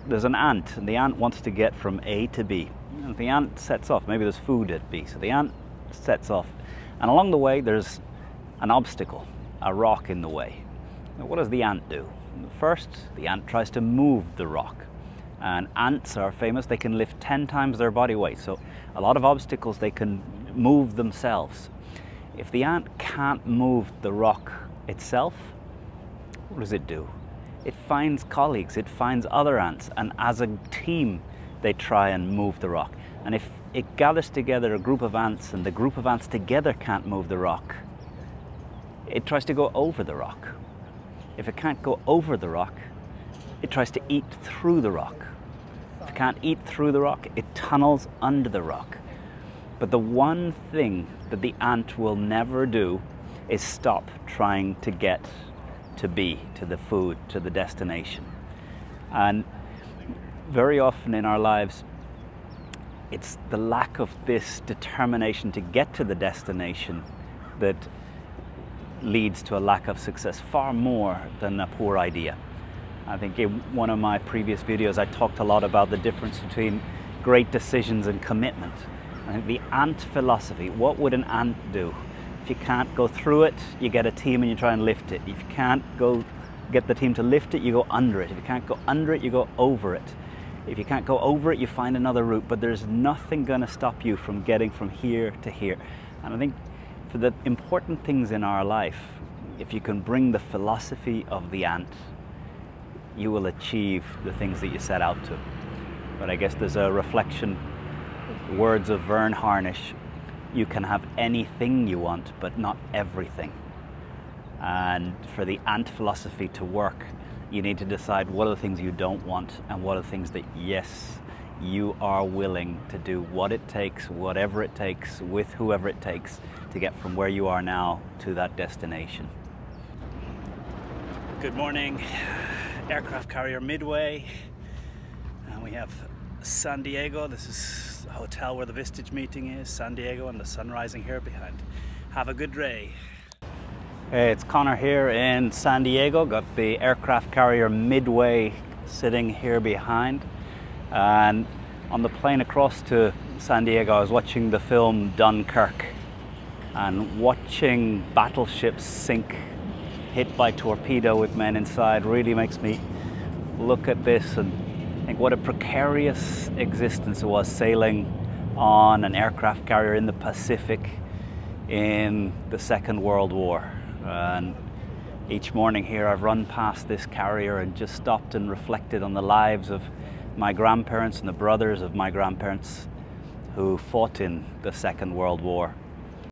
there's an ant, and the ant wants to get from A to B. And the ant sets off, maybe there's food at B, so the ant sets off. And along the way, there's an obstacle, a rock in the way. Now, what does the ant do? First, the ant tries to move the rock. And ants are famous, they can lift 10 times their body weight. So a lot of obstacles they can move themselves. If the ant can't move the rock itself, what does it do? It finds colleagues, it finds other ants, and as a team, they try and move the rock. And if it gathers together a group of ants and the group of ants together can't move the rock, it tries to go over the rock. If it can't go over the rock, it tries to eat through the rock. If it can't eat through the rock, it tunnels under the rock. But the one thing that the ant will never do is stop trying to get to B, to the food, to the destination. And very often in our lives, it's the lack of this determination to get to the destination that leads to a lack of success, far more than a poor idea. I think in one of my previous videos, I talked a lot about the difference between great decisions and commitment. I think the ant philosophy, what would an ant do? If you can't go through it, you get a team and you try and lift it. If you can't get the team to lift it, you go under it. If you can't go under it, you go over it. If you can't go over it, you find another route, but there's nothing going to stop you from getting from here to here. And I think for the important things in our life, if you can bring the philosophy of the ant, you will achieve the things that you set out to. But I guess there's a reflection, words of Vern Harnish, you can have anything you want, but not everything. And for the ant philosophy to work, you need to decide what are the things you don't want and what are the things that, yes, you are willing to do what it takes, whatever it takes, with whoever it takes to get from where you are now to that destination. Good morning, aircraft carrier Midway, and we have San Diego. This is the hotel where the Vistage meeting is, San Diego, and the sun rising here behind. Have a good day. Hey, it's Conor here in San Diego. Got the aircraft carrier Midway sitting here behind. And on the plane across to San Diego, I was watching the film Dunkirk. And watching battleships sink, hit by torpedo with men inside, really makes me look at this and think what a precarious existence it was sailing on an aircraft carrier in the Pacific in the Second World War. And each morning here I've run past this carrier and just stopped and reflected on the lives of my grandparents and the brothers of my grandparents who fought in the Second World War.